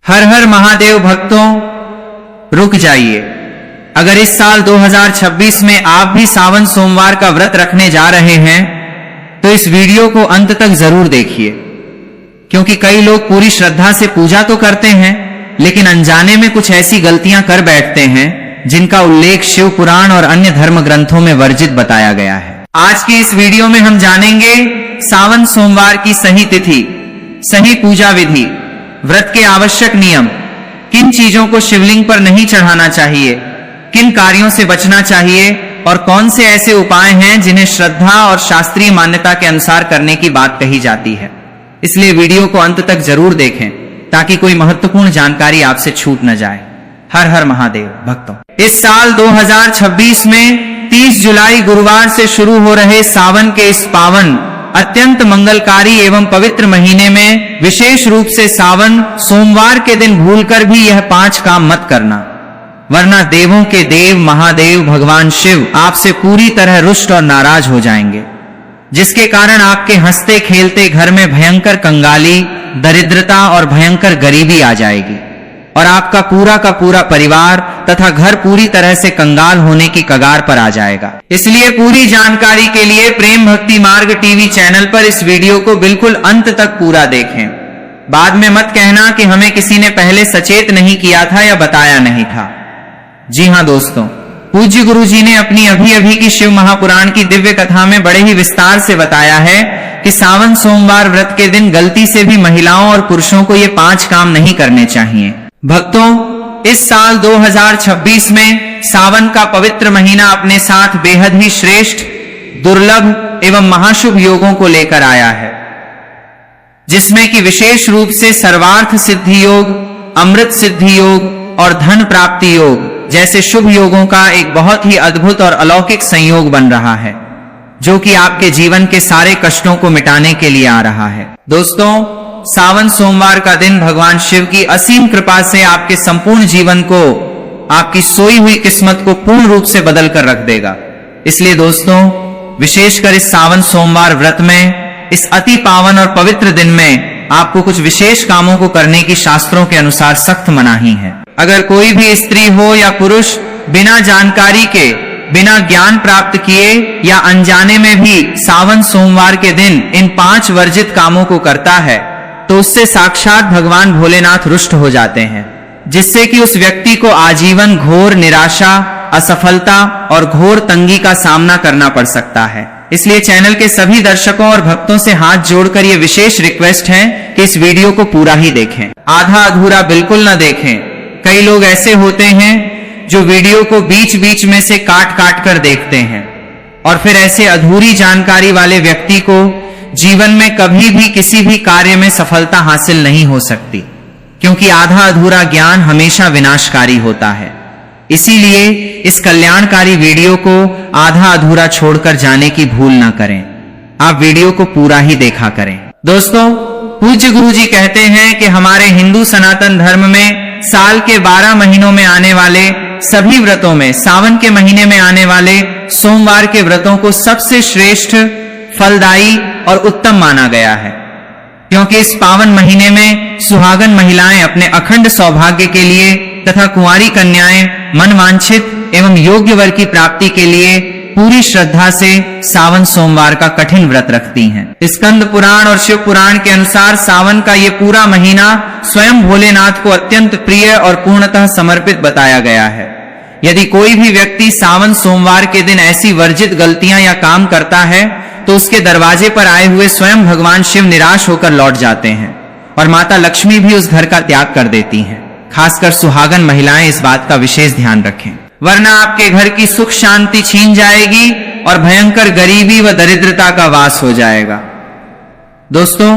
हर हर महादेव भक्तों, रुक जाइए। अगर इस साल 2026 में आप भी सावन सोमवार का व्रत रखने जा रहे हैं तो इस वीडियो को अंत तक जरूर देखिए, क्योंकि कई लोग पूरी श्रद्धा से पूजा तो करते हैं लेकिन अनजाने में कुछ ऐसी गलतियां कर बैठते हैं जिनका उल्लेख शिव पुराण और अन्य धर्म ग्रंथों में वर्जित बताया गया है। आज की इस वीडियो में हम जानेंगे सावन सोमवार की सही तिथि, सही पूजा विधि, व्रत के आवश्यक नियम, किन चीजों को शिवलिंग पर नहीं चढ़ाना चाहिए, किन कार्यों से बचना चाहिए और कौन से ऐसे उपाय हैं जिन्हें श्रद्धा और शास्त्रीय मान्यता के अनुसार करने की बात कही जाती है। इसलिए वीडियो को अंत तक जरूर देखें ताकि कोई महत्वपूर्ण जानकारी आपसे छूट न जाए। हर हर महादेव भक्तों, इस साल 2026 में 30 जुलाई गुरुवार से शुरू हो रहे सावन के इस पावन, अत्यंत मंगलकारी एवं पवित्र महीने में विशेष रूप से सावन सोमवार के दिन भूलकर भी यह 5 काम मत करना, वरना देवों के देव महादेव भगवान शिव आपसे पूरी तरह रुष्ट और नाराज हो जाएंगे, जिसके कारण आपके हंसते खेलते घर में भयंकर कंगाली, दरिद्रता और भयंकर गरीबी आ जाएगी और आपका पूरा का पूरा परिवार तथा घर पूरी तरह से कंगाल होने की कगार पर आ जाएगा। इसलिए पूरी जानकारी के लिए प्रेम भक्ति मार्ग टीवी चैनल पर इस वीडियो को बिल्कुल अंत तक पूरा देखें। बाद में मत कहना कि हमें किसी ने पहले सचेत नहीं किया था या बताया नहीं था। जी हाँ दोस्तों, पूज्य गुरु जी ने अपनी अभी अभी की शिव महापुराण की दिव्य कथा में बड़े ही विस्तार से बताया है कि सावन सोमवार व्रत के दिन गलती से भी महिलाओं और पुरुषों को ये 5 काम नहीं करने चाहिए। भक्तों, इस साल 2026 में सावन का पवित्र महीना अपने साथ बेहद ही श्रेष्ठ, दुर्लभ एवं महाशुभ योगों को लेकर आया है, जिसमें कि विशेष रूप से सर्वार्थ सिद्धि योग, अमृत सिद्धि योग और धन प्राप्ति योग जैसे शुभ योगों का एक बहुत ही अद्भुत और अलौकिक संयोग बन रहा है, जो कि आपके जीवन के सारे कष्टों को मिटाने के लिए आ रहा है। दोस्तों, सावन सोमवार का दिन भगवान शिव की असीम कृपा से आपके संपूर्ण जीवन को, आपकी सोई हुई किस्मत को पूर्ण रूप से बदल कर रख देगा। इसलिए दोस्तों, विशेषकर इस सावन सोमवार व्रत में, इस अति पावन और पवित्र दिन में आपको कुछ विशेष कामों को करने की शास्त्रों के अनुसार सख्त मनाही है। अगर कोई भी स्त्री हो या पुरुष बिना जानकारी के, बिना ज्ञान प्राप्त किए या अनजाने में भी सावन सोमवार के दिन इन 5 वर्जित कामों को करता है तो उससे साक्षात भगवान भोलेनाथ रुष्ट हो जाते हैं, जिससे कि उस व्यक्ति को आजीवन घोर निराशा, असफलता और घोर तंगी का सामना करना पड़ सकता है। इसलिए चैनल के सभी दर्शकों और भक्तों से हाथ जोड़कर यह विशेष रिक्वेस्ट है कि इस वीडियो को पूरा ही देखें, आधा अधूरा बिल्कुल न देखें। कई लोग ऐसे होते हैं जो वीडियो को बीच बीच में से काट काट कर देखते हैं और फिर ऐसे अधूरी जानकारी वाले व्यक्ति को जीवन में कभी भी किसी भी कार्य में सफलता हासिल नहीं हो सकती, क्योंकि आधा अधूरा ज्ञान हमेशा विनाशकारी होता है। इसीलिए इस कल्याणकारी वीडियो को आधा अधूरा छोड़कर जाने की भूल ना करें, आप वीडियो को पूरा ही देखा करें। दोस्तों, पूज्य गुरु जी कहते हैं कि हमारे हिंदू सनातन धर्म में साल के 12 महीनों में आने वाले सभी व्रतों में सावन के महीने में आने वाले सोमवार के व्रतों को सबसे श्रेष्ठ, फलदायी और उत्तम माना गया है, क्योंकि इस पावन महीने में सुहागन महिलाएं अपने अखंड सौभाग्य के लिए तथा कुंवारी कन्याएं मनवांछित एवं योग्य वर की प्राप्ति के लिए पूरी श्रद्धा से सावन सोमवार का कठिन व्रत रखती हैं। स्कंद पुराण और शिव पुराण के अनुसार सावन का ये पूरा महीना स्वयं भोलेनाथ को अत्यंत प्रिय और पूर्णतः समर्पित बताया गया है। यदि कोई भी व्यक्ति सावन सोमवार के दिन ऐसी वर्जित गलतियां या काम करता है तो उसके दरवाजे पर आए हुए स्वयं भगवान शिव निराश होकर लौट जाते हैं और माता लक्ष्मी भी उस घर का त्याग कर देती हैं। खासकर सुहागन महिलाएं इस बात का विशेष ध्यान रखें, वरना आपके घर की सुख शांति छीन जाएगी और भयंकर गरीबी व दरिद्रता का वास हो जाएगा। दोस्तों,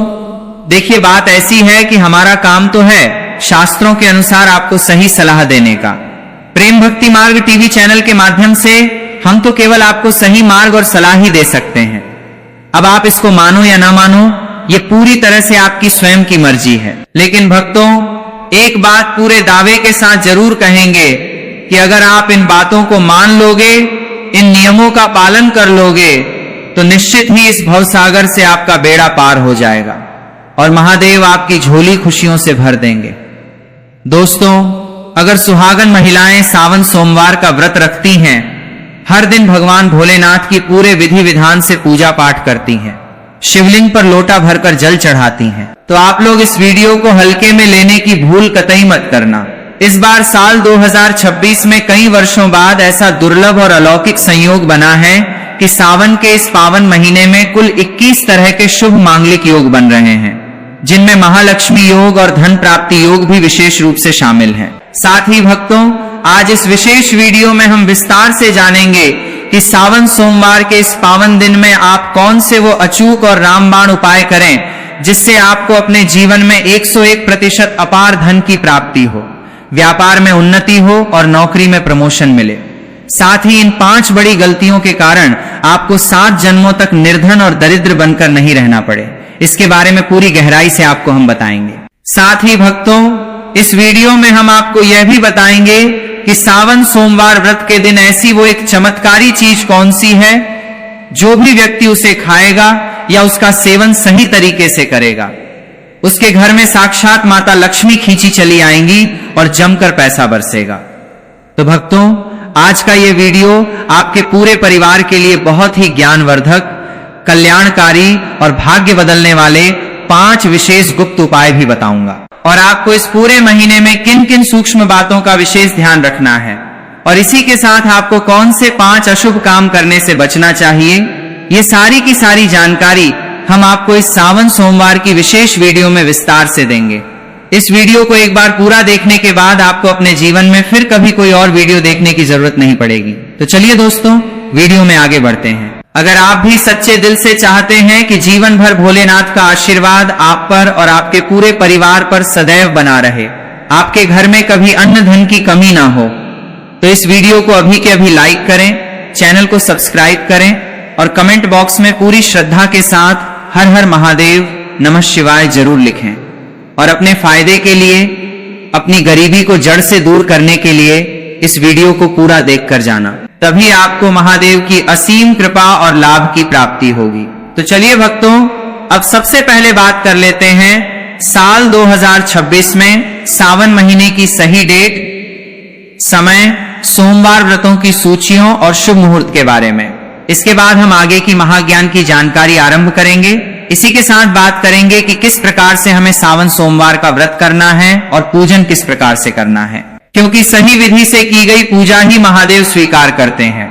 देखिए, बात ऐसी है कि हमारा काम तो है शास्त्रों के अनुसार आपको सही सलाह देने का। प्रेम भक्ति मार्ग टीवी चैनल के माध्यम से हम तो केवल आपको सही मार्ग और सलाह ही दे सकते हैं। अब आप इसको मानो या ना मानो, ये पूरी तरह से आपकी स्वयं की मर्जी है। लेकिन भक्तों, एक बात पूरे दावे के साथ जरूर कहेंगे कि अगर आप इन बातों को मान लोगे, इन नियमों का पालन कर लोगे, तो निश्चित ही इस भवसागर से आपका बेड़ा पार हो जाएगा और महादेव आपकी झोली खुशियों से भर देंगे। दोस्तों, अगर सुहागन महिलाएं सावन सोमवार का व्रत रखती हैं, हर दिन भगवान भोलेनाथ की पूरे विधि विधान से पूजा पाठ करती हैं, शिवलिंग पर लोटा भरकर जल चढ़ाती हैं, तो आप लोग इस वीडियो को हल्के में लेने की भूल कतई मत करना। इस बार साल 2026 में कई वर्षों बाद ऐसा दुर्लभ और अलौकिक संयोग बना है कि सावन के इस पावन महीने में कुल 21 तरह के शुभ मांगलिक योग बन रहे हैं, जिनमें महालक्ष्मी योग और धन प्राप्ति योग भी विशेष रूप से शामिल हैं। साथ ही भक्तों, आज इस विशेष वीडियो में हम विस्तार से जानेंगे कि सावन सोमवार के इस पावन दिन में आप कौन से वो अचूक और रामबाण उपाय करें जिससे आपको अपने जीवन में 101% अपार धन की प्राप्ति हो, व्यापार में उन्नति हो और नौकरी में प्रमोशन मिले। साथ ही इन 5 बड़ी गलतियों के कारण आपको 7 जन्मों तक निर्धन और दरिद्र बनकर नहीं रहना पड़े, इसके बारे में पूरी गहराई से आपको हम बताएंगे। साथ ही भक्तों, इस वीडियो में हम आपको यह भी बताएंगे कि सावन सोमवार व्रत के दिन ऐसी वो एक चमत्कारी चीज कौन सी है जो भी व्यक्ति उसे खाएगा या उसका सेवन सही तरीके से करेगा, उसके घर में साक्षात माता लक्ष्मी खींची चली आएंगी और जमकर पैसा बरसेगा। तो भक्तों, आज का ये वीडियो आपके पूरे परिवार के लिए बहुत ही ज्ञानवर्धक, कल्याणकारी और भाग्य बदलने वाले 5 विशेष गुप्त उपाय भी बताऊंगा, और आपको इस पूरे महीने में किन किन सूक्ष्म बातों का विशेष ध्यान रखना है और इसी के साथ आपको कौन से 5 अशुभ काम करने से बचना चाहिए, ये सारी की सारी जानकारी हम आपको इस सावन सोमवार की विशेष वीडियो में विस्तार से देंगे। इस वीडियो को एक बार पूरा देखने के बाद आपको अपने जीवन में फिर कभी कोई और वीडियो देखने की जरूरत नहीं पड़ेगी। तो चलिए दोस्तों, वीडियो में आगे बढ़ते हैं। अगर आप भी सच्चे दिल से चाहते हैं कि जीवन भर भोलेनाथ का आशीर्वाद आप पर और आपके पूरे परिवार पर सदैव बना रहे, आपके घर में कभी अन्न धन की कमी ना हो, तो इस वीडियो को अभी के अभी लाइक करें, चैनल को सब्सक्राइब करें और कमेंट बॉक्स में पूरी श्रद्धा के साथ हर हर महादेव नमः शिवाय जरूर लिखें। और अपने फायदे के लिए, अपनी गरीबी को जड़ से दूर करने के लिए इस वीडियो को पूरा देखकर जाना, तभी आपको महादेव की असीम कृपा और लाभ की प्राप्ति होगी। तो चलिए भक्तों, अब सबसे पहले बात कर लेते हैं साल 2026 में सावन महीने की सही डेट, समय, सोमवार व्रतों की सूचियों और शुभ मुहूर्त के बारे में। इसके बाद हम आगे की महाज्ञान की जानकारी आरंभ करेंगे। इसी के साथ बात करेंगे कि किस प्रकार से हमें सावन सोमवार का व्रत करना है और पूजन किस प्रकार से करना है, क्योंकि सही विधि से की गई पूजा ही महादेव स्वीकार करते हैं।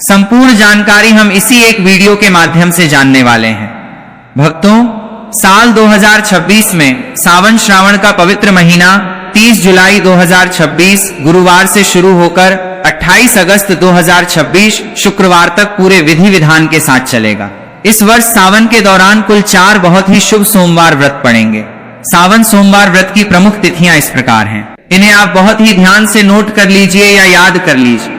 संपूर्ण जानकारी हम इसी एक वीडियो के माध्यम से जानने वाले हैं। भक्तों, साल 2026 में सावन श्रावण का पवित्र महीना 30 जुलाई 2026 गुरुवार से शुरू होकर 28 अगस्त 2026 शुक्रवार तक पूरे विधि विधान के साथ चलेगा। इस वर्ष सावन के दौरान कुल 4 बहुत ही शुभ सोमवार व्रत पड़ेंगे। सावन सोमवार व्रत की प्रमुख तिथियां इस प्रकार हैं, इन्हें आप बहुत ही ध्यान से नोट कर लीजिए या याद कर लीजिए।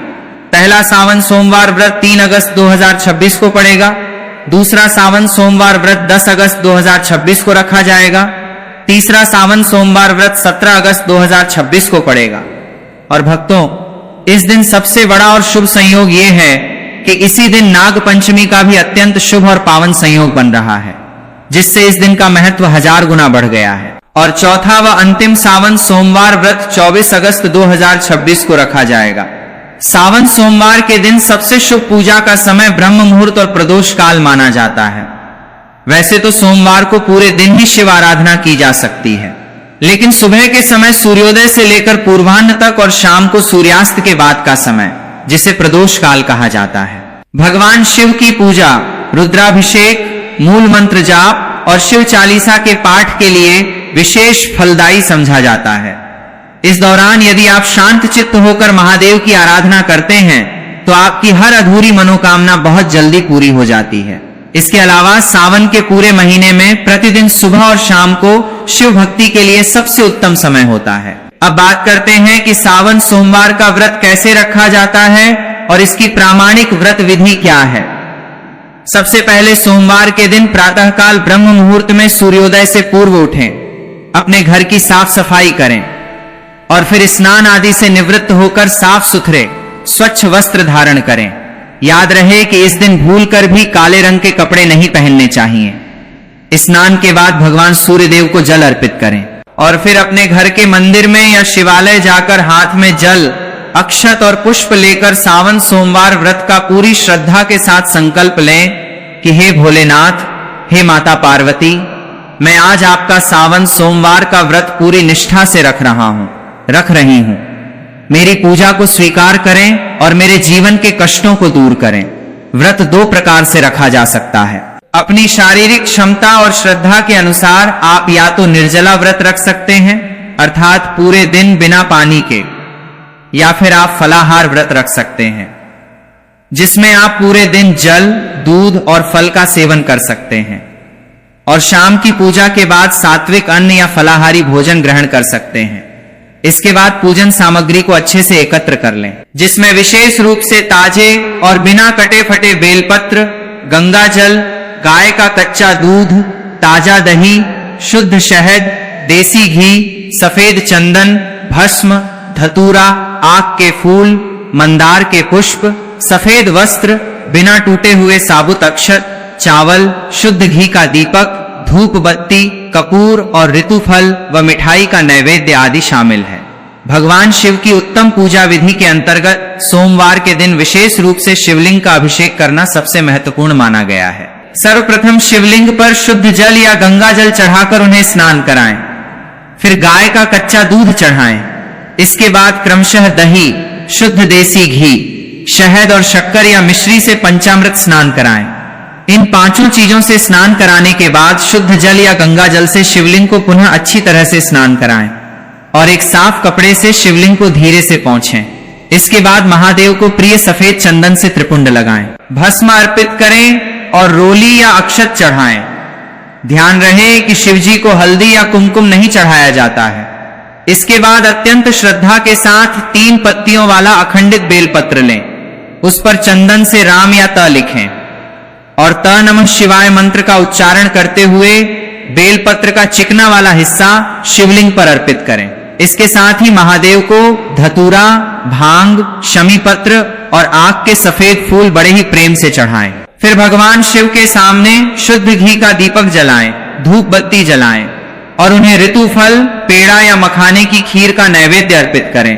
पहला सावन सोमवार व्रत 3 अगस्त 2026 को पड़ेगा। दूसरा सावन सोमवार व्रत 10 अगस्त 2026 को रखा जाएगा। तीसरा सावन सोमवार व्रत 17 अगस्त 2026 को पड़ेगा। और भक्तों, इस दिन सबसे बड़ा और शुभ संयोग ये है कि इसी दिन नाग पंचमी का भी अत्यंत शुभ और पावन संयोग बन रहा है, जिससे इस दिन का महत्व 1000 गुना बढ़ गया है। और चौथा व अंतिम सावन सोमवार व्रत 24 अगस्त 2026 को रखा जाएगा। सावन सोमवार के दिन सबसे शुभ पूजा का समय ब्रह्म मुहूर्त और प्रदोष काल माना जाता है। वैसे तो सोमवार को पूरे दिन ही शिव आराधना की जा सकती है, लेकिन सुबह के समय सूर्योदय से लेकर पूर्वाह्न तक और शाम को सूर्यास्त के बाद का समय, जिसे प्रदोष काल कहा जाता है, भगवान शिव की पूजा, रुद्राभिषेक, मूल मंत्र जाप और शिव चालीसा के पाठ के लिए विशेष फलदायी समझा जाता है। इस दौरान यदि आप शांत चित्त होकर महादेव की आराधना करते हैं तो आपकी हर अधूरी मनोकामना बहुत जल्दी पूरी हो जाती है। इसके अलावा सावन के पूरे महीने में प्रतिदिन सुबह और शाम को शिव भक्ति के लिए सबसे उत्तम समय होता है। अब बात करते हैं कि सावन सोमवार का व्रत कैसे रखा जाता है और इसकी प्रामाणिक व्रत विधि क्या है। सबसे पहले सोमवार के दिन प्रातःकाल ब्रह्म मुहूर्त में सूर्योदय से पूर्व उठें, अपने घर की साफ सफाई करें और फिर स्नान आदि से निवृत्त होकर साफ सुथरे स्वच्छ वस्त्र धारण करें। याद रहे कि इस दिन भूलकर भी काले रंग के कपड़े नहीं पहनने चाहिए। स्नान के बाद भगवान सूर्य देव को जल अर्पित करें और फिर अपने घर के मंदिर में या शिवालय जाकर हाथ में जल, अक्षत और पुष्प लेकर सावन सोमवार व्रत का पूरी श्रद्धा के साथ संकल्प लें कि हे भोलेनाथ, हे माता पार्वती, मैं आज आपका सावन सोमवार का व्रत पूरी निष्ठा से रख रही हूं। मेरी पूजा को स्वीकार करें और मेरे जीवन के कष्टों को दूर करें। व्रत दो प्रकार से रखा जा सकता है। अपनी शारीरिक क्षमता और श्रद्धा के अनुसार आप या तो निर्जला व्रत रख सकते हैं, अर्थात पूरे दिन बिना पानी के, या फिर आप फलाहार व्रत रख सकते हैं, जिसमें आप पूरे दिन जल, दूध और फल का सेवन कर सकते हैं और शाम की पूजा के बाद सात्विक अन्न या फलाहारी भोजन ग्रहण कर सकते हैं। इसके बाद पूजन सामग्री को अच्छे से एकत्र कर लें, जिसमें विशेष रूप से ताजे और बिना कटे फटे बेलपत्र, गंगा जल, गाय का कच्चा दूध, ताजा दही, शुद्ध शहद, देसी घी, सफेद चंदन, भस्म, धतूरा, आक के फूल, मंदार के पुष्प, सफेद वस्त्र, बिना टूटे हुए साबुत अक्षत, चावल, शुद्ध घी का दीपक, धूप बत्ती, कपूर और ऋतुफल व मिठाई का नैवेद्य आदि शामिल है। भगवान शिव की उत्तम पूजा विधि के अंतर्गत सोमवार के दिन विशेष रूप से शिवलिंग का अभिषेक करना सबसे महत्वपूर्ण माना गया है। सर्वप्रथम शिवलिंग पर शुद्ध जल या गंगा जल चढ़ाकर उन्हें स्नान कराएं, फिर गाय का कच्चा दूध चढ़ाएं। इसके बाद क्रमशः दही, शुद्ध देसी घी, शहद और शक्कर या मिश्री से पंचामृत स्नान कराएं। इन पांचों चीजों से स्नान कराने के बाद शुद्ध जल या गंगा जल से शिवलिंग को पुनः अच्छी तरह से स्नान कराएं और एक साफ कपड़े से शिवलिंग को धीरे से पोंछें। इसके बाद महादेव को प्रिय सफेद चंदन से त्रिपुंड लगाएं, भस्म अर्पित करें और रोली या अक्षत चढ़ाएं। ध्यान रहे कि शिवजी को हल्दी या कुमकुम नहीं चढ़ाया जाता है। इसके बाद अत्यंत श्रद्धा के साथ 3 पत्तियों वाला अखंडित बेलपत्र लें, उस पर चंदन से राम या त लिखें और त नमः शिवाय मंत्र का उच्चारण करते हुए बेलपत्र का चिकना वाला हिस्सा शिवलिंग पर अर्पित करें। इसके साथ ही महादेव को धतूरा, भांग, शमी पत्र और आक के सफेद फूल बड़े ही प्रेम से चढ़ाएं। फिर भगवान शिव के सामने शुद्ध घी का दीपक जलाएं, धूप बत्ती जलाएं और उन्हें ऋतुफल, पेड़ा या मखाने की खीर का नैवेद्य अर्पित करें।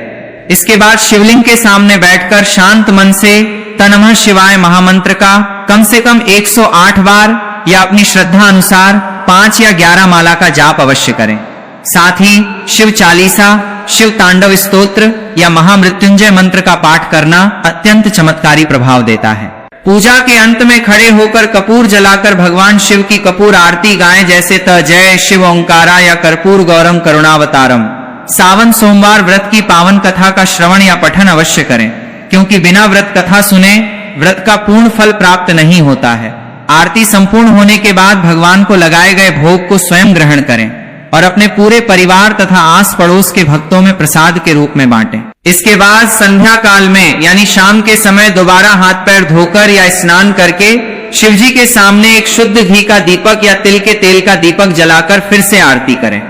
इसके बाद शिवलिंग के सामने बैठकर शांत मन से तनमः शिवाय महामंत्र का कम से कम 108 बार या अपनी श्रद्धा अनुसार 5 या 11 माला का जाप अवश्य करें। साथ ही शिव चालीसा, शिव तांडव स्तोत्र या महामृत्युंजय मंत्र का पाठ करना अत्यंत चमत्कारी प्रभाव देता है। पूजा के अंत में खड़े होकर कपूर जलाकर भगवान शिव की कपूर आरती गाएं, जैसे त जय शिव ओंकारा या कर्पूर गौरम करुणावतारम। सावन सोमवार व्रत की पावन कथा का श्रवण या पठन अवश्य करें, क्योंकि बिना व्रत कथा सुने व्रत का पूर्ण फल प्राप्त नहीं होता है। आरती संपूर्ण होने के बाद भगवान को लगाए गए भोग को स्वयं ग्रहण करें और अपने पूरे परिवार तथा आस पड़ोस के भक्तों में प्रसाद के रूप में बांटें। इसके बाद संध्या काल में यानी शाम के समय दोबारा हाथ पैर धोकर या स्नान करके शिवजी के सामने एक शुद्ध घी का दीपक या तिल के तेल का दीपक जलाकर फिर से आरती करें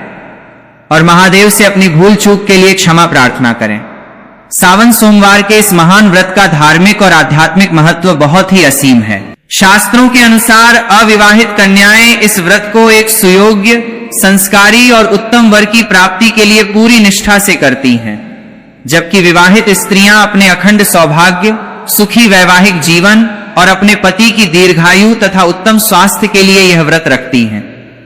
और महादेव से अपनी भूल चूक के लिए क्षमा प्रार्थना करें। सावन सोमवार के इस महान व्रत का धार्मिक और आध्यात्मिक महत्व बहुत ही असीम है। शास्त्रों के अनुसार अविवाहित कन्याएं इस व्रत को एक सुयोग्य, संस्कारी और उत्तम वर की प्राप्ति के लिए पूरी निष्ठा से करती हैं, जबकि विवाहित स्त्रियां अपने अखंड सौभाग्य, सुखी वैवाहिक जीवन और अपने पति की दीर्घायु तथा उत्तम स्वास्थ्य के लिए यह व्रत रखती हैं।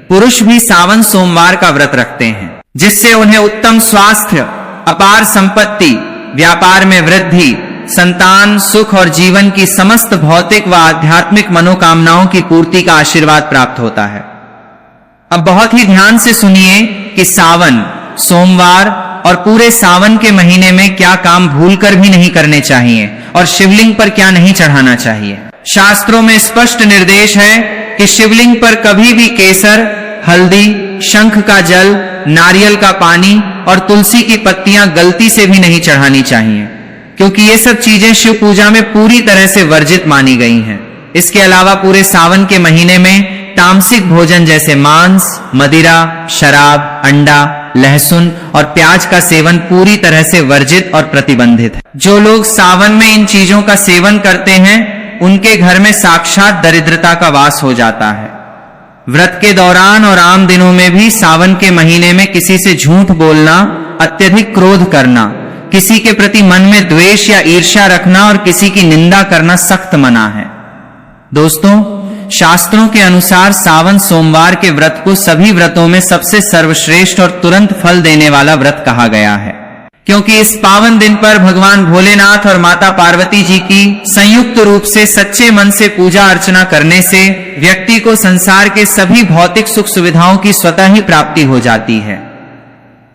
पुरुष भी सावन सोमवार का व्रत रखते हैं, जिससे उन्हें उत्तम स्वास्थ्य, अपार संपत्ति, व्यापार में वृद्धि, संतान, सुख और जीवन की समस्त भौतिक व आध्यात्मिक मनोकामनाओं की पूर्ति का आशीर्वाद प्राप्त होता है। अब बहुत ही ध्यान से सुनिए कि सावन, सोमवार और पूरे सावन के महीने में क्या काम भूलकर भी नहीं करने चाहिए और शिवलिंग पर क्या नहीं चढ़ाना चाहिए। शास्त्रों में स्पष्ट निर्देश है कि शिवलिंग पर कभी भी केसर, हल्दी, शंख का जल, नारियल का पानी और तुलसी की पत्तियां गलती से भी नहीं चढ़ानी चाहिए, क्योंकि ये सब चीजें शिव पूजा में पूरी तरह से वर्जित मानी गई हैं। इसके अलावा पूरे सावन के महीने में तामसिक भोजन जैसे मांस, मदिरा, शराब, अंडा, लहसुन और प्याज का सेवन पूरी तरह से वर्जित और प्रतिबंधित है। जो लोग सावन में इन चीजों का सेवन करते हैं, उनके घर में साक्षात दरिद्रता का वास हो जाता है व्रत के दौरान और आम दिनों में भी सावन के महीने में किसी से झूठ बोलना, अत्यधिक क्रोध करना, किसी के प्रति मन में द्वेष या ईर्ष्या रखना और किसी की निंदा करना सख्त मना है। दोस्तों, शास्त्रों के अनुसार सावन सोमवार के व्रत को सभी व्रतों में सबसे सर्वश्रेष्ठ और तुरंत फल देने वाला व्रत कहा गया है, क्योंकि इस पावन दिन पर भगवान भोलेनाथ और माता पार्वती जी की संयुक्त रूप से सच्चे मन से पूजा अर्चना करने से व्यक्ति को संसार के सभी भौतिक सुख सुविधाओं की स्वतः ही प्राप्ति हो जाती है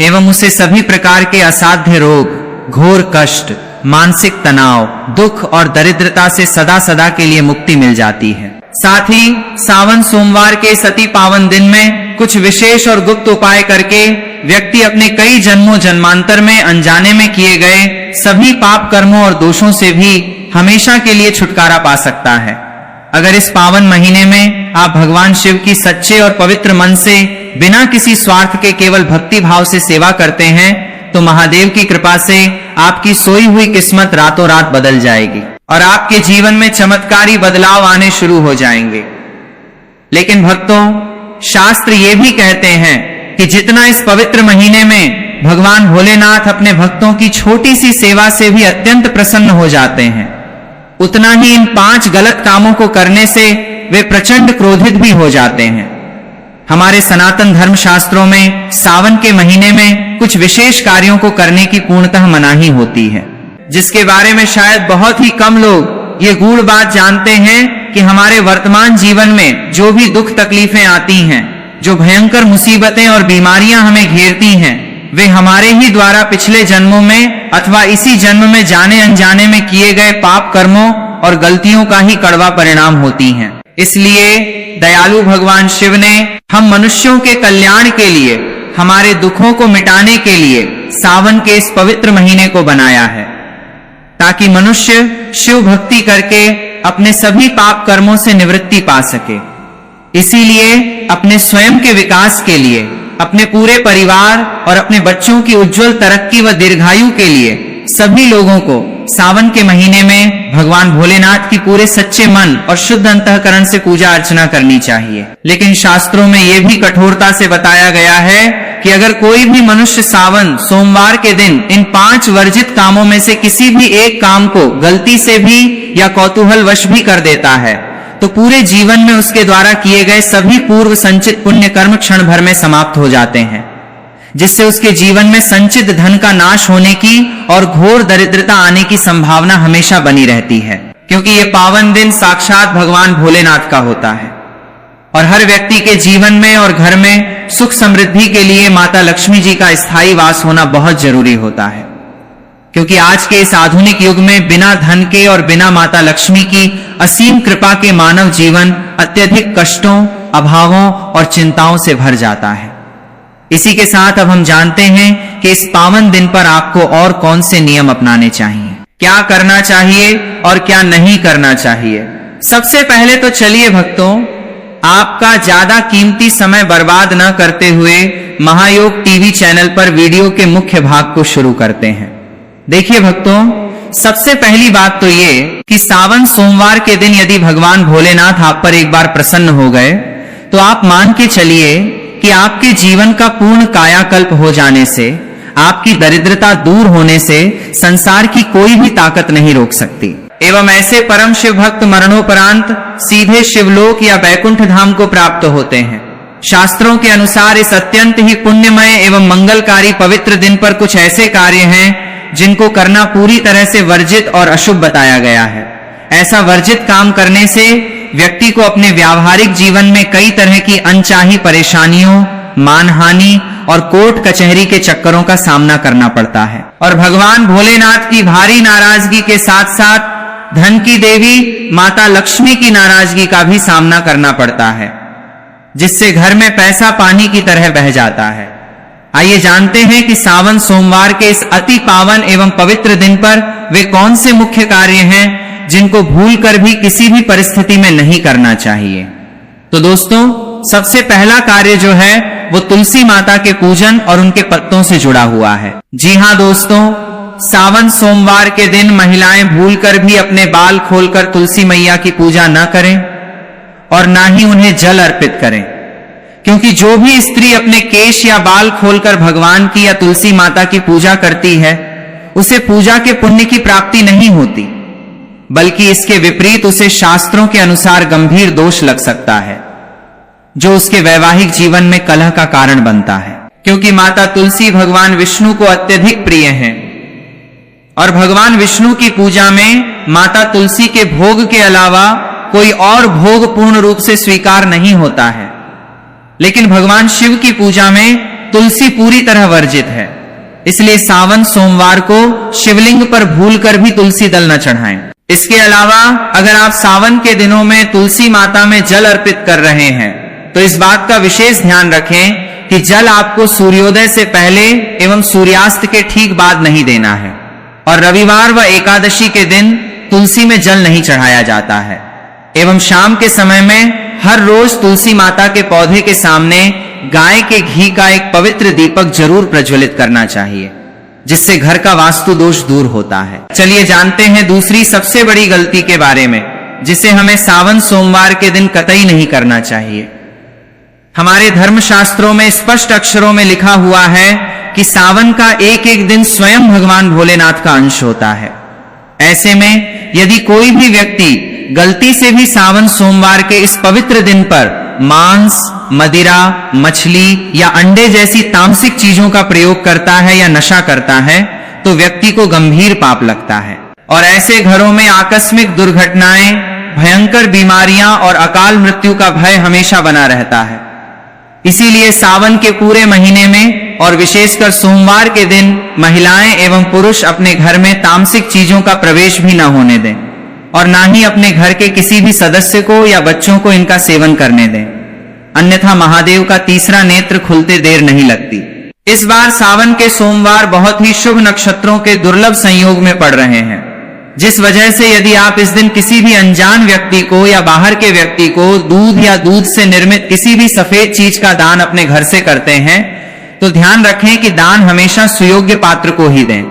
एवं उसे सभी प्रकार के असाध्य रोग, घोर कष्ट, मानसिक तनाव, दुख और दरिद्रता से सदा सदा के लिए मुक्ति मिल जाती है। साथ ही सावन सोमवार के इस अति पावन दिन में कुछ विशेष और गुप्त उपाय करके व्यक्ति अपने कई जन्मों जन्मांतर में अनजाने में किए गए सभी पाप कर्मों और दोषों से भी हमेशा के लिए छुटकारा पा सकता है। अगर इस पावन महीने में आप भगवान शिव की सच्चे और पवित्र मन से बिना किसी स्वार्थ के केवल भक्ति भाव से सेवा करते हैं तो महादेव की कृपा से आपकी सोई हुई किस्मत रातों रात बदल जाएगी और आपके जीवन में चमत्कारी बदलाव आने शुरू हो जाएंगे। लेकिन भक्तों, शास्त्र ये भी कहते हैं कि जितना इस पवित्र महीने में भगवान भोलेनाथ अपने भक्तों की छोटी सी सेवा से भी अत्यंत प्रसन्न हो जाते हैं, उतना ही इन 5 गलत कामों को करने से वे प्रचंड क्रोधित भी हो जाते हैं। हमारे सनातन धर्म शास्त्रों में सावन के महीने में कुछ विशेष कार्यों को करने की पूर्णतः मनाही होती है, जिसके बारे में शायद बहुत ही कम लोग ये गूढ़ बात जानते हैं कि हमारे वर्तमान जीवन में जो भी दुख तकलीफें आती हैं, जो भयंकर मुसीबतें और बीमारियां हमें घेरती हैं, वे हमारे ही द्वारा पिछले जन्मों में अथवा इसी जन्म में जाने अनजाने में किए गए पाप कर्मों और गलतियों का ही कड़वा परिणाम होती हैं। इसलिए दयालु भगवान शिव ने हम मनुष्यों के कल्याण के लिए, हमारे दुखों को मिटाने के लिए सावन के इस पवित्र महीने को बनाया है, ताकि मनुष्य शिव भक्ति करके अपने सभी पाप कर्मों से निवृत्ति पा सके। इसीलिए अपने स्वयं के विकास के लिए, अपने पूरे परिवार और अपने बच्चों की उज्जवल तरक्की व दीर्घायु के लिए सभी लोगों को सावन के महीने में भगवान भोलेनाथ की पूरे सच्चे मन और शुद्ध अंतःकरण से पूजा अर्चना करनी चाहिए। लेकिन शास्त्रों में यह भी कठोरता से बताया गया है कि अगर कोई भी मनुष्य सावन सोमवार के दिन इन 5 वर्जित कामों में से किसी भी एक काम को गलती से भी या कौतूहलवश भी कर देता है तो पूरे जीवन में उसके द्वारा किए गए सभी पूर्व संचित पुण्य कर्म क्षण भर में समाप्त हो जाते हैं, जिससे उसके जीवन में संचित धन का नाश होने की और घोर दरिद्रता आने की संभावना हमेशा बनी रहती है, क्योंकि ये पावन दिन साक्षात भगवान भोलेनाथ का होता है। और हर व्यक्ति के जीवन में और घर में सुख समृद्धि के लिए माता लक्ष्मी जी का स्थायी वास होना बहुत जरूरी होता है, क्योंकि आज के इस आधुनिक युग में बिना धन के और बिना माता लक्ष्मी की असीम कृपा के मानव जीवन अत्यधिक कष्टों, अभावों और चिंताओं से भर जाता है। इसी के साथ अब हम जानते हैं कि इस पावन दिन पर आपको और कौन से नियम अपनाने चाहिए, क्या करना चाहिए और क्या नहीं करना चाहिए। सबसे पहले तो चलिए भक्तों, आपका ज्यादा कीमती समय बर्बाद न करते हुए महायोग टीवी चैनल पर वीडियो के मुख्य भाग को शुरू करते हैं। देखिए भक्तों, सबसे पहली बात तो ये कि सावन सोमवार के दिन यदि भगवान भोलेनाथ आप पर एक बार प्रसन्न हो गए तो आप मान के चलिए कि आपके जीवन का पूर्ण कायाकल्प हो जाने से, आपकी दरिद्रता दूर होने से संसार की कोई भी ताकत नहीं रोक सकती। एवं ऐसे परम शिव भक्त मरणोपरांत सीधे शिवलोक या बैकुंठ धाम को प्राप्त होते हैं। शास्त्रों के अनुसार इस अत्यंत ही पुण्यमय एवं मंगलकारी पवित्र दिन पर कुछ ऐसे कार्य हैं जिनको करना पूरी तरह से वर्जित और अशुभ बताया गया है। ऐसा वर्जित काम करने से व्यक्ति को अपने व्यावहारिक जीवन में कई तरह की अनचाही परेशानियों, मानहानि और कोर्ट कचहरी के चक्करों का सामना करना पड़ता है। और भगवान भोलेनाथ की भारी नाराजगी के साथ साथ धन की देवी माता लक्ष्मी की नाराजगी का भी सामना करना पड़ता है, जिससे घर में पैसा पानी की तरह बह जाता है। आइए जानते हैं कि सावन सोमवार के इस अति पावन एवं पवित्र दिन पर वे कौन से मुख्य कार्य हैं जिनको भूलकर भी किसी भी परिस्थिति में नहीं करना चाहिए। तो दोस्तों, सबसे पहला कार्य जो है वो तुलसी माता के पूजन और उनके पत्तों से जुड़ा हुआ है। जी हाँ दोस्तों, सावन सोमवार के दिन महिलाएं भूलकर भी अपने बाल खोलकर तुलसी मैया की पूजा न करें और ना ही उन्हें जल अर्पित करें। क्योंकि जो भी स्त्री अपने केश या बाल खोलकर भगवान की या तुलसी माता की पूजा करती है, उसे पूजा के पुण्य की प्राप्ति नहीं होती, बल्कि इसके विपरीत उसे शास्त्रों के अनुसार गंभीर दोष लग सकता है, जो उसके वैवाहिक जीवन में कलह का कारण बनता है। क्योंकि माता तुलसी भगवान विष्णु को अत्यधिक प्रिय हैं और भगवान विष्णु की पूजा में माता तुलसी के भोग के अलावा कोई और भोग पूर्ण रूप से स्वीकार नहीं होता है। लेकिन भगवान शिव की पूजा में तुलसी पूरी तरह वर्जित है, इसलिए सावन सोमवार को शिवलिंग पर भूलकर भी तुलसी दल न चढ़ाएं। इसके अलावा अगर आप सावन के दिनों में तुलसी माता में जल अर्पित कर रहे हैं तो इस बात का विशेष ध्यान रखें कि जल आपको सूर्योदय से पहले एवं सूर्यास्त के ठीक बाद नहीं देना है, और रविवार व एकादशी के दिन तुलसी में जल नहीं चढ़ाया जाता है। एवं शाम के समय में हर रोज तुलसी माता के पौधे के सामने गाय के घी का एक पवित्र दीपक जरूर प्रज्वलित करना चाहिए, जिससे घर का वास्तु दोष दूर होता है। चलिए जानते हैं दूसरी सबसे बड़ी गलती के बारे में, जिसे हमें सावन सोमवार के दिन कतई नहीं करना चाहिए। हमारे धर्मशास्त्रों में स्पष्ट अक्षरों में लिखा हुआ है कि सावन का एक एक दिन स्वयं भगवान भोलेनाथ का अंश होता है। ऐसे में यदि कोई भी व्यक्ति गलती से भी सावन सोमवार के इस पवित्र दिन पर मांस, मदिरा, मछली या अंडे जैसी तामसिक चीजों का प्रयोग करता है या नशा करता है तो व्यक्ति को गंभीर पाप लगता है, और ऐसे घरों में आकस्मिक दुर्घटनाएं, भयंकर बीमारियां और अकाल मृत्यु का भय हमेशा बना रहता है। इसीलिए सावन के पूरे महीने में और विशेषकर सोमवार के दिन महिलाएं एवं पुरुष अपने घर में तामसिक चीजों का प्रवेश भी न होने दें, और ना ही अपने घर के किसी भी सदस्य को या बच्चों को इनका सेवन करने दें, अन्यथा महादेव का तीसरा नेत्र खुलते देर नहीं लगती। इस बार सावन के सोमवार बहुत ही शुभ नक्षत्रों के दुर्लभ संयोग में पड़ रहे हैं, जिस वजह से यदि आप इस दिन किसी भी अनजान व्यक्ति को या बाहर के व्यक्ति को दूध या दूध से निर्मित किसी भी सफेद चीज का दान अपने घर से करते हैं तो ध्यान रखें कि दान हमेशा सुयोग्य पात्र को ही दें।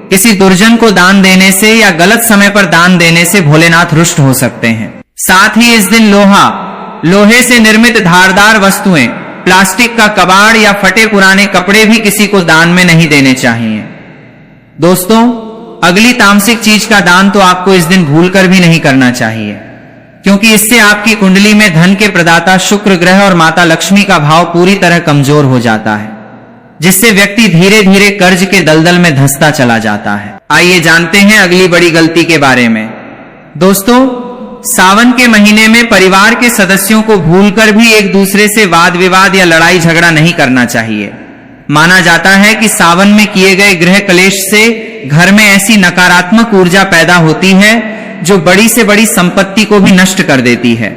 किसी दुर्जन को दान देने से या गलत समय पर दान देने से भोलेनाथ रुष्ट हो सकते हैं। साथ ही इस दिन लोहे से निर्मित धारदार वस्तुएं, प्लास्टिक का कबाड़ या फटे पुराने कपड़े भी किसी को दान में नहीं देने चाहिए। दोस्तों, अगली तामसिक चीज का दान तो आपको इस दिन भूलकर भी नहीं करना चाहिए, क्योंकि इससे आपकी कुंडली में धन के प्रदाता शुक्र ग्रह और माता लक्ष्मी का भाव पूरी तरह कमजोर हो जाता है, जिससे व्यक्ति धीरे धीरे कर्ज के दलदल में धंसता चला जाता है। आइए जानते हैं अगली बड़ी गलती के बारे में। दोस्तों, सावन के महीने में परिवार के सदस्यों को भूलकर भी एक दूसरे से वाद विवाद या लड़ाई झगड़ा नहीं करना चाहिए। माना जाता है कि सावन में किए गए गृह कलेश से घर में ऐसी नकारात्मक ऊर्जा पैदा होती है जो बड़ी से बड़ी संपत्ति को भी नष्ट कर देती है।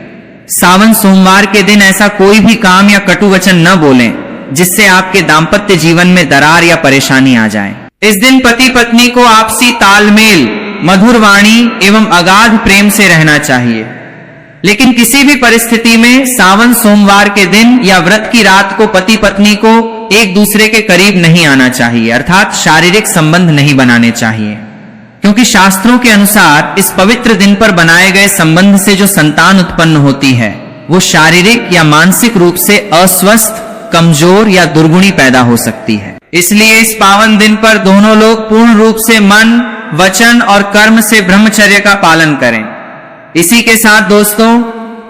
सावन सोमवार के दिन ऐसा कोई भी काम या कटु वचन न बोलें जिससे आपके दाम्पत्य जीवन में दरार या परेशानी आ जाए। इस दिन पति पत्नी को आपसी तालमेल, मधुर वाणी एवं अगाध प्रेम से रहना चाहिए, लेकिन किसी भी परिस्थिति में सावन सोमवार के दिन या व्रत की रात को पति पत्नी को एक दूसरे के करीब नहीं आना चाहिए, अर्थात शारीरिक संबंध नहीं बनाने चाहिए, क्योंकि शास्त्रों के अनुसार इस पवित्र दिन पर बनाए गए संबंध से जो संतान उत्पन्न होती है वो शारीरिक या मानसिक रूप से अस्वस्थ, कमजोर या दुर्गुणी पैदा हो सकती है। इसलिए इस पावन दिन पर दोनों लोग पूर्ण रूप से मन, वचन और कर्म से ब्रह्मचर्य का पालन करें। इसी के साथ दोस्तों,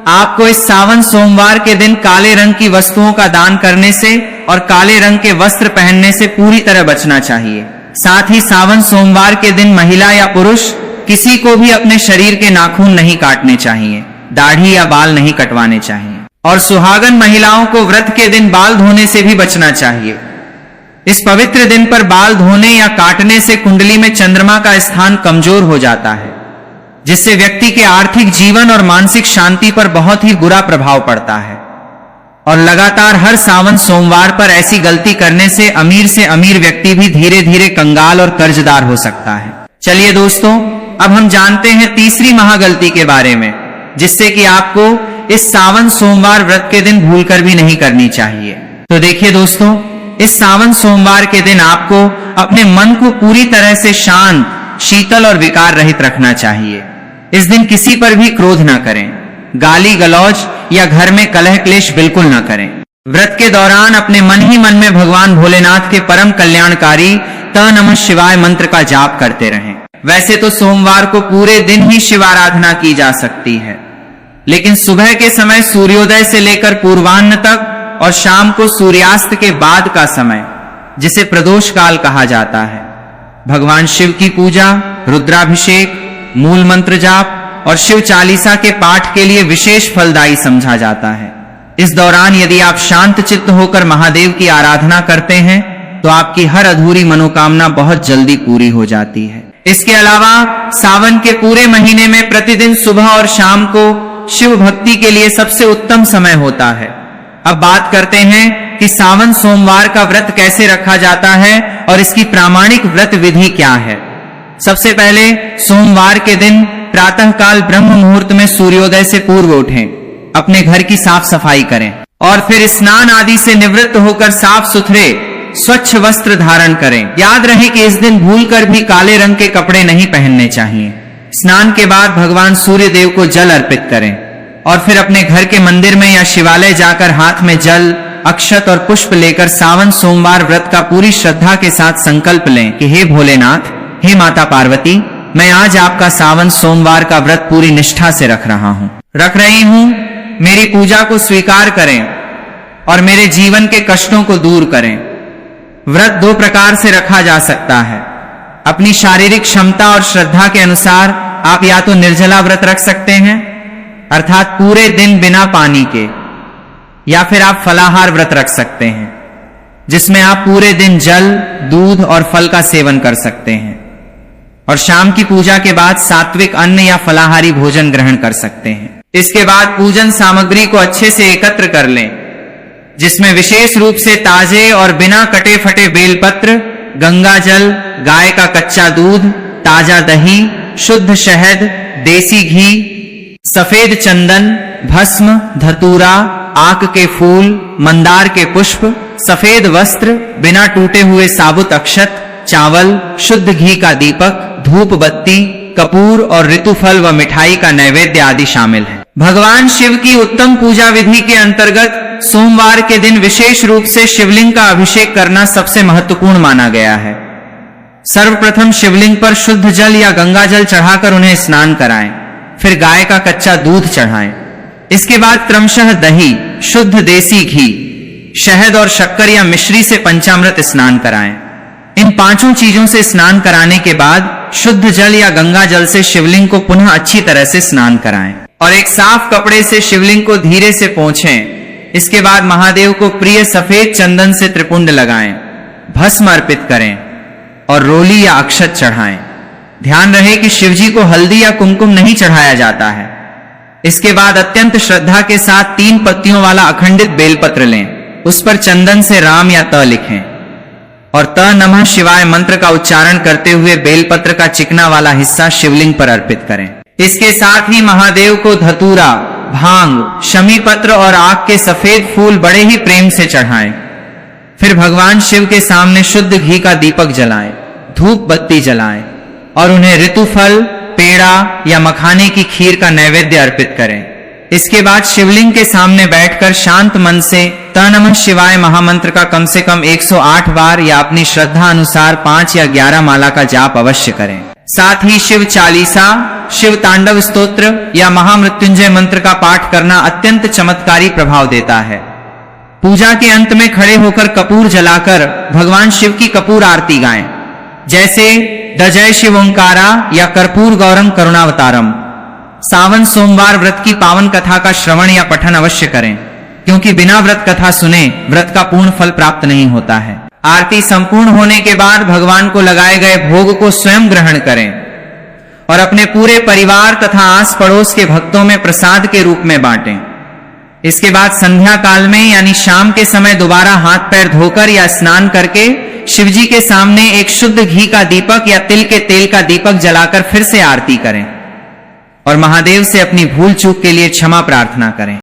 आपको इस सावन सोमवार के दिन काले रंग की वस्तुओं का दान करने से और काले रंग के वस्त्र पहनने से पूरी तरह बचना चाहिए। साथ ही सावन सोमवार के दिन महिला या पुरुष किसी को भी अपने शरीर के नाखून नहीं काटने चाहिए, दाढ़ी या बाल नहीं कटवाने चाहिए, और सुहागन महिलाओं को व्रत के दिन बाल धोने से भी बचना चाहिए। इस पवित्र दिन पर बाल धोने या काटने से कुंडली में चंद्रमा का स्थान कमजोर हो जाता है, जिससे व्यक्ति के आर्थिक जीवन और मानसिक शांति पर बहुत ही बुरा प्रभाव पड़ता है। और लगातार हर सावन सोमवार पर ऐसी गलती करने से अमीर व्यक्ति भी धीरे धीरे कंगाल और कर्जदार हो सकता है। चलिए दोस्तों, अब हम जानते हैं तीसरी महागलती के बारे में, जिससे कि आपको इस सावन सोमवार व्रत के दिन भूलकर भी नहीं करनी चाहिए। तो देखिए दोस्तों, इस सावन सोमवार के दिन आपको अपने मन को पूरी तरह से शांत, शीतल और विकार रहित रखना चाहिए। इस दिन किसी पर भी क्रोध न करें, गाली गलौज या घर में कलह क्लेश बिल्कुल न करें। व्रत के दौरान अपने मन ही मन में भगवान भोलेनाथ के परम कल्याणकारी त नमः शिवाय मंत्र का जाप करते रहें। वैसे तो सोमवार को पूरे दिन ही शिव आराधना की जा सकती है, लेकिन सुबह के समय सूर्योदय से लेकर पूर्वाह्न तक और शाम को सूर्यास्त के बाद का समय, जिसे प्रदोष काल कहा जाता है, भगवान शिव की पूजा, रुद्राभिषेक, मूल मंत्र जाप और शिव चालीसा के पाठ के लिए विशेष फलदायी समझा जाता है। इस दौरान यदि आप शांत चित्त होकर महादेव की आराधना करते हैं तो आपकी हर अधूरी मनोकामना बहुत जल्दी पूरी हो जाती है। इसके अलावा सावन के पूरे महीने में प्रतिदिन सुबह और शाम को शिव भक्ति के लिए सबसे उत्तम समय होता है। अब बात करते हैं कि सावन सोमवार का व्रत कैसे रखा जाता है और इसकी प्रामाणिक व्रत विधि क्या है। सबसे पहले सोमवार के दिन प्रातःकाल ब्रह्म मुहूर्त में सूर्योदय से पूर्व उठें, अपने घर की साफ सफाई करें और फिर स्नान आदि से निवृत्त होकर साफ सुथरे स्वच्छ वस्त्र धारण करें। याद रहे कि इस दिन भूलकर भी काले रंग के कपड़े नहीं पहनने चाहिए। स्नान के बाद भगवान सूर्य देव को जल अर्पित करें और फिर अपने घर के मंदिर में या शिवालय जाकर हाथ में जल, अक्षत और पुष्प लेकर सावन सोमवार व्रत का पूरी श्रद्धा के साथ संकल्प लें कि हे भोलेनाथ, हे माता पार्वती, मैं आज आपका सावन सोमवार का व्रत पूरी निष्ठा से रख रही हूं। मेरी पूजा को स्वीकार करें और मेरे जीवन के कष्टों को दूर करें। व्रत दो प्रकार से रखा जा सकता है। अपनी शारीरिक क्षमता और श्रद्धा के अनुसार आप या तो निर्जला व्रत रख सकते हैं, अर्थात पूरे दिन बिना पानी के, या फिर आप फलाहार व्रत रख सकते हैं, जिसमें आप पूरे दिन जल, दूध और फल का सेवन कर सकते हैं और शाम की पूजा के बाद सात्विक अन्न या फलाहारी भोजन ग्रहण कर सकते हैं। इसके बाद पूजन सामग्री को अच्छे से एकत्र कर लें, जिसमें विशेष रूप से ताजे और बिना कटे फटे बेलपत्र, गंगा जल, गाय का कच्चा दूध, ताजा दही, शुद्ध शहद, देसी घी, सफेद चंदन, भस्म, धतूरा, आक के फूल, मंदार के पुष्प, सफेद वस्त्र, बिना टूटे हुए साबुत अक्षत, चावल, शुद्ध घी का दीपक, धूप बत्ती, कपूर और ऋतुफल व मिठाई का नैवेद्य आदि शामिल है। भगवान शिव की उत्तम पूजा विधि के अंतर्गत सोमवार के दिन विशेष रूप से शिवलिंग का अभिषेक करना सबसे महत्वपूर्ण माना गया है। सर्वप्रथम शिवलिंग पर शुद्ध जल या गंगा जल चढ़ाकर उन्हें स्नान कराएं, फिर गाय का कच्चा दूध चढ़ाएं। इसके बाद क्रमशः दही, शुद्ध देसी घी, शहद और शक्कर या मिश्री से पंचामृत स्नान कराएं। इन पांचों चीजों से स्नान कराने के बाद शुद्ध जल या गंगा जल से शिवलिंग को पुनः अच्छी तरह से स्नान कराएं और एक साफ कपड़े से शिवलिंग को धीरे से पोंछें। इसके बाद महादेव को प्रिय सफेद चंदन से त्रिपुंड लगाएं, भस्म अर्पित करें और रोली या अक्षत चढ़ाएं। ध्यान रहे कि शिवजी को हल्दी या कुमकुम नहीं चढ़ाया जाता है। इसके बाद अत्यंत श्रद्धा के साथ 3 पत्तियों वाला अखंडित बेलपत्र लें, उस पर चंदन से राम या त लिखें और त नमः शिवाय मंत्र का उच्चारण करते हुए बेलपत्र का चिकना वाला हिस्सा शिवलिंग पर अर्पित करें। इसके साथ ही महादेव को धतूरा, भांग, शमी पत्र और आक के सफेद फूल बड़े ही प्रेम से चढ़ाएं। फिर भगवान शिव के सामने शुद्ध घी का दीपक जलाएं, धूप बत्ती जलाएं और उन्हें ऋतुफल, पेड़ा या मखाने की खीर का नैवेद्य अर्पित करें। इसके बाद शिवलिंग के सामने बैठकर शांत मन से त नमः शिवाय महामंत्र का कम से कम 108 बार या अपनी श्रद्धा अनुसार 5 या 11 माला का जाप अवश्य करें। साथ ही शिव चालीसा, शिव तांडव स्तोत्र या महामृत्युंजय मंत्र का पाठ करना अत्यंत चमत्कारी प्रभाव देता है। पूजा के अंत में खड़े होकर कपूर जलाकर भगवान शिव की कपूर आरती गाएं, जैसे द जय शिव ओंकारा या कर्पूर गौरम करुणावतारम। सावन सोमवार व्रत की पावन कथा का श्रवण या पठन अवश्य करें, क्योंकि बिना व्रत कथा सुने व्रत का पूर्ण फल प्राप्त नहीं होता है। आरती संपूर्ण होने के बाद भगवान को लगाए गए भोग को स्वयं ग्रहण करें और अपने पूरे परिवार तथा आस पड़ोस के भक्तों में प्रसाद के रूप में बांटें। इसके बाद संध्या काल में यानी शाम के समय दोबारा हाथ पैर धोकर या स्नान करके शिवजी के सामने एक शुद्ध घी का दीपक या तिल के तेल का दीपक जलाकर फिर से आरती करें और महादेव से अपनी भूल चूक के लिए क्षमा प्रार्थना करें।